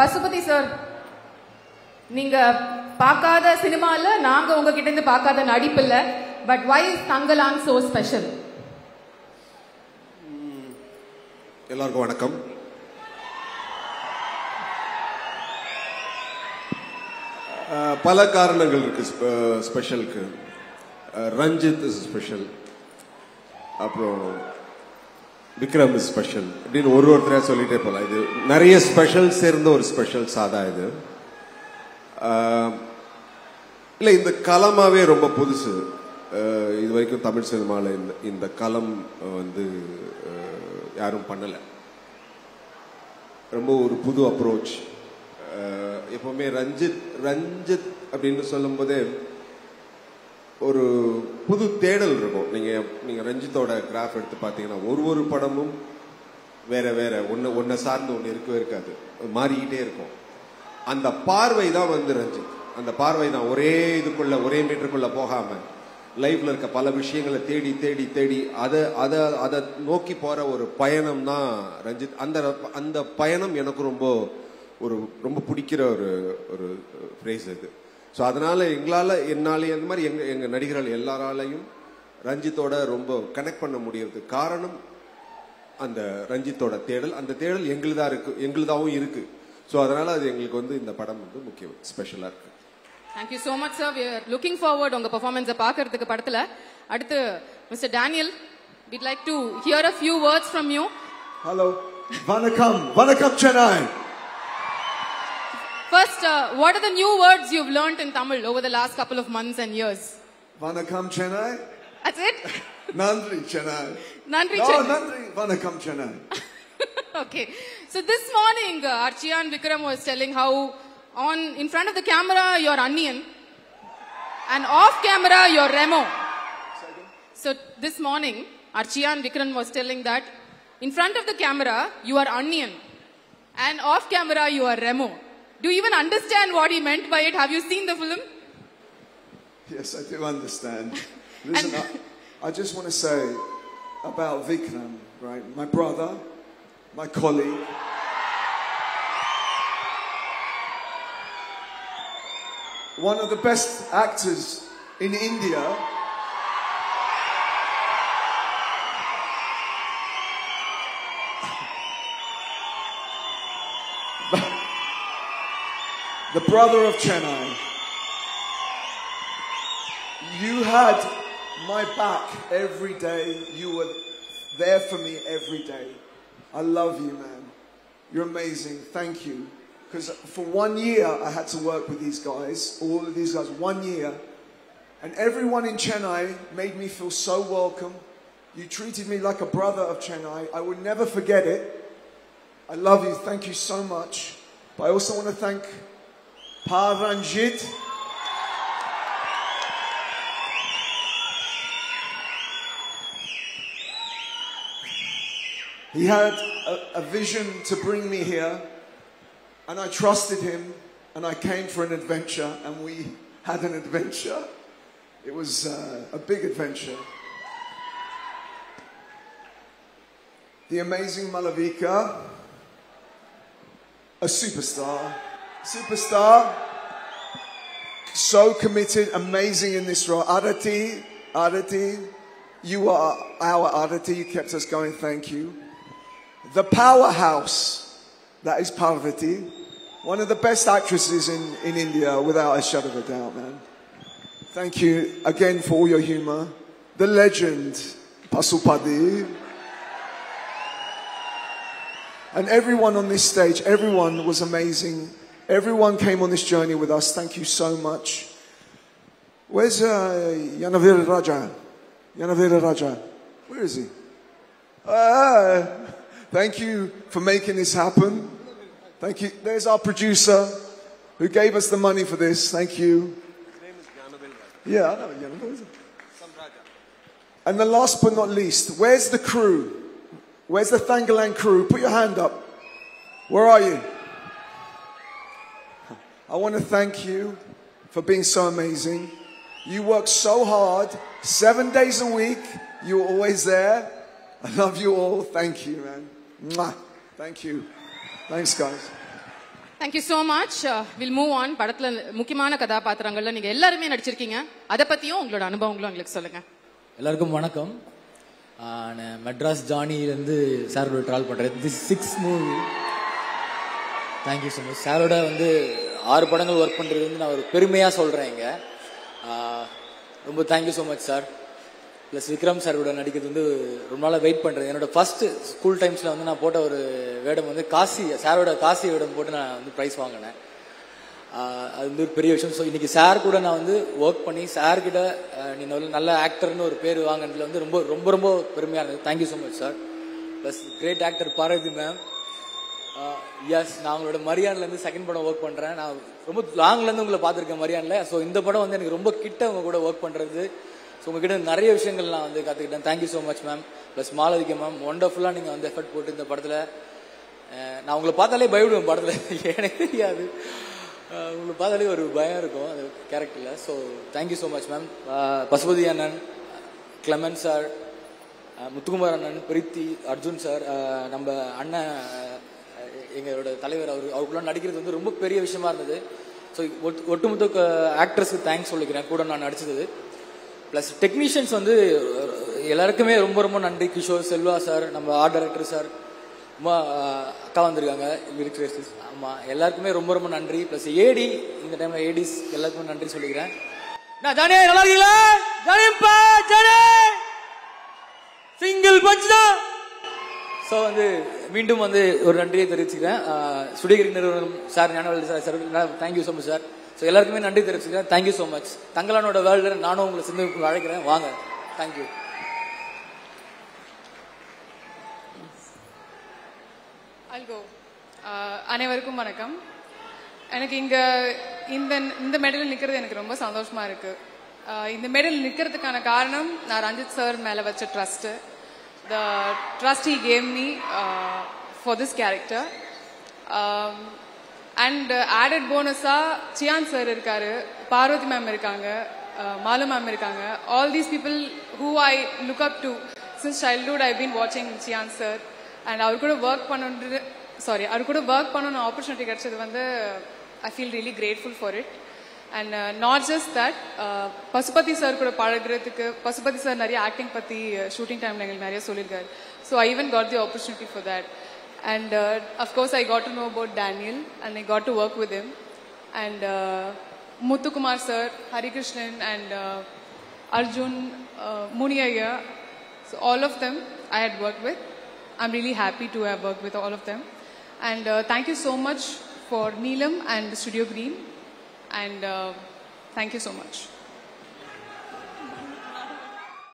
Pasupathi sir, நீங்க பார்க்காத சினிமால நாங்க உங்ககிட்ட இருந்து பார்க்காத நடிப்பு இல்ல. But why is Thangalaan so special? எல்லாருக்கும் வணக்கம். பல காரணங்கள் இருக்கு ஸ்பெஷலுக்கு. ரஞ்சித் இஸ் ஸ்பெஷல், அப்புறம் விக்ரம் இஸ் ஸ்பெஷல் அப்படின்னு ஒருத்தரையா சொல்லிட்டே போகலாம். இது நிறைய ஸ்பெஷல் சேர்ந்த ஒரு ஸ்பெஷல் சாதா இது. இல்லை, இந்த களமாவே ரொம்ப புதுசு. இது வரைக்கும் தமிழ் சினிமாவில் இந்த களம் வந்து யாரும் பண்ணலை. ரொம்ப ஒரு புது அப்ரோச். எப்பவுமே ரஞ்சித் அப்படின்னு சொல்லும் போதே ஒரு புது தேடல் இருக்கும். நீங்க ரஞ்சித்தோட கிராஃப் எடுத்து பார்த்தீங்கன்னா ஒரு படமும் வேற வேற ஒன்ன சார்ந்து ஒன்று இருக்கவே இருக்காது, மாறிக்கிட்டே இருக்கும். அந்த பார்வை தான் வந்து ரஞ்சித். அந்த பார்வை தான் ஒரே இதுக்குள்ள ஒரே மீட்டருக்குள்ள போகாம லைஃப்ல இருக்க பல விஷயங்களை தேடி தேடி தேடி அதை நோக்கி போற ஒரு பயணம் தான் ரஞ்சித். அந்த பயணம் எனக்கு ரொம்ப பிடிக்கிற ஒரு ஃப்ரேஸ் இது. ஸோ அதனால என்னாலே அந்த மாதிரி எங்க நடிகர்கள் எல்லாராலையும் ரஞ்சித்தோட ரொம்ப கனெக்ட் பண்ண முடியறதுக்கு காரணம் அந்த ரஞ்சித்தோட தேடல். அந்த தேடல் எங்களுதாவும் இருக்கு. ஸோ அதனால அது எங்களுக்கு வந்து இந்த படம் வந்து முக்கியம், ஸ்பெஷலா இருக்கு. Thank you so much, sir. We are looking forward உங்க பெர்ஃபார்மன்ஸை பார்க்கிறதுக்கு படத்துல. அடுத்து mister Daniel, we'd like to hear a few words from you. Hello. Vanakkam Chennai. First, what are the new words you've learnt in Tamil over the last couple of months and years? Vanakkam Chennai. That's it? Nandri Chennai. Nandri No, Chennai. Nandri. Vanakkam Chennai. Okay. So this morning, Archie and Vikram was telling how in front of the camera you're onion and off camera you're Remo. So this morning, Archie and Vikram was telling that in front of the camera you are onion and off camera you are Remo. Do you even understand what he meant by it? Have you seen the film? Yes, I do understand. Listen, I just want to say about Vikram, right? My brother, my colleague. One of the best actors in India. The brother of Chennai. You had my back every day. You were there for me every day. I love you, man. You're amazing. Thank you. Because for 1 year, I had to work with these guys, all of these guys, 1 year. And everyone in Chennai made me feel so welcome. You treated me like a brother of Chennai. I will never forget it. I love you. Thank you so much. But I also want to thank Paranjit. He had a vision to bring me here. And I trusted him, and I came for an adventure, and we had an adventure. It was a big adventure. The amazing Malavika, a superstar, so committed, amazing in this role. Aditi, you are our Aditi, you kept us going, thank you. The powerhouse, that is Parvati. One of the best actresses in India, without a shadow of a doubt, man. Thank you again for all your humor. The legend, Pasupadi. And everyone on this stage, everyone was amazing. Everyone came on this journey with us. Thank you so much. Where's Yanavira Raja? Yanavira Raja. Where is he? Thank you for making this happen. Thank you. There's our producer who gave us the money for this. Thank you. His name is Janavil. Yeah, I know Janavil. And the last but not least, where's the crew? Where's the Thangalaan crew? Put your hand up. Where are you? I want to thank you for being so amazing. You work so hard, 7 days a week. You're always there. I love you all. Thank you, man. Mwah. Thank you. Thanks, guys. Thank you so much. We'll move on. படத்துல முக்கியமான கதாபாத்திரங்கள்ல நீங்க எல்லாருமே நடிச்சிருக்கீங்க. அத பத்தியும் உங்களோட அனுபவங்களும் உங்களுக்கு சொல்லுங்க. எல்லாருக்கும் வணக்கம். நான் மெட்ராஸ் ஜானில இருந்து சாரோட டிராவல் பண்றேன். This 6th movie. Thank you so much. சாரோட 6 படங்கள் ஒர்க் பண்றது நான் ஒரு பெருமையா சொல்றேன் இங்க. ரொம்ப thank you so much sir. Plus Vikram சாரோட நடிக்கிறது ரொம்ப நாளாக வெயிட் பண்ணுறேன். என்னோட ஃபர்ஸ்ட் ஸ்கூல் டைம்ஸில் நான் போட்ட ஒரு வேடம் காசி, சாரோட காசி வேடம் போட்டு நான் ப்ரைஸ் வாங்கினேன். அது ஒரு பெரிய விஷயம். ஸோ இன்னைக்கு சார் கூட நான் ஒர்க் பண்ணி சார்கிட்ட நீ நல்ல ஆக்டர்னு ஒரு பேர் வாங்கினதுல ரொம்ப ரொம்ப ரொம்ப பெருமையாக இருந்தது. Thank you so much sir. Plus great actor Parvathy ma'am. Yes, நான் உங்களோட மரியான்லேருந்து செகண்ட் படம் ஒர்க் பண்ணுறேன். நான் ரொம்ப லாங்லேருந்து உங்களை பார்த்துருக்கேன் மரியானில். ஸோ இந்த படம் எனக்கு ரொம்ப கிட்ட உங்க கூட ஒர்க் பண்ணுறது. ஸோ உங்ககிட்ட நிறைய விஷயங்கள் நான் கற்றுக்கிட்டேன். Thank you so much ma'am. Plus Malavika ma'am, ஒண்டர்ஃபுல்லாக நீங்கள் எஃபர்ட் போட்டு இந்த படத்தில் நான் உங்களை பார்த்தாலே பயப்படுவேன். படத்தில் எனக்கு தெரியாது, உங்களை பார்த்தாலே ஒரு பயம் இருக்கும் அந்த கேரக்டரில். So thank you so much ma'am. Pasupathi அண்ணன், கிளமன் சார், முத்துக்குமார் அண்ணன், பிரீத்தி, அர்ஜுன் சார், நம்ம அண்ணன் எங்களோட தலைவர், அவருக்குள்ள நடிக்கிறது ரொம்ப பெரிய விஷயமா இருந்தது. ஸோ ஒட்டுமொத்த ஆக்ட்ரஸ்க்கு தேங்க்ஸ் சொல்லிக்கிறேன் கூட நான் நடிச்சது. ப்ளஸ் டெக்னீஷியன்ஸ் எல்லாருக்குமே ரொம்ப ரொம்ப நன்றி. கிஷோர், செல்வா சார், நம்ம ஆர்ட் டைரக்டர் சார், அக்கா வந்திருக்காங்க லிரிக்ஸ். ஆமாம், எல்லாருக்குமே ரொம்ப ரொம்ப நன்றி. ப்ளஸ் ஏடி, இந்த டைமில் ஏடிஸ் எல்லாருக்குமே நன்றி சொல்லிக்கிறேன். நான் ஜானே, நல்லா இருக்கீங்களா? ஜானேப்பா ஜானே சிங்கிள் பஞ்ச் தான். ஸோ மீண்டும் ஒரு நன்றியை தெரிவிச்சுக்கிறேன். சுடிகிரி நிறுவனம் sir, Gnanavel sir, thank you so much sir. So எல்லாருக்குமே நன்றி தெரிவிச்சுக்கிறேன். Thank you so much. தங்களானோட வேர்ல்டு நானும் உங்களை சிந்து அழைக்கிறேன், வாங்க. தேங்க்யூ. அனைவருக்கும் வணக்கம். எனக்கு இந்த மெடல் நிற்கிறது எனக்கு ரொம்ப சந்தோஷமா இருக்கு. இந்த மெடல் நிற்கிறதுக்கான காரணம் நான் ரஞ்சித் சார் மேல வச்ச trust. The trust he gave me for this character. And added bonus-ஆ சியான் சார் இருக்காரு, பார்வதி மேம் இருக்காங்க, மாலு மேம் இருக்காங்க. All these people who I look up to since childhood. I've been watching Chiyaan sir. And அவர் கூட ஒர்க் பண்ணணும் opportunity கிடைச்சது I feel really grateful for it. And not just that, Pasupathi sir கூட பழகிறதுக்கு, Pasupathi sir நிறைய acting பற்றி shooting டைமில் எங்களுக்கு நிறைய சொல்லியிருக்காரு. So I even got the opportunity for that. And of course I got to know about Daniel and I got to work with him. And Muthukumar sir, Harikrishnan and Arjun, Muniyaya, so all of them I had worked with. I'm really happy to have worked with all of them. And thank you so much for Neelam and Studio Green. And thank you so much.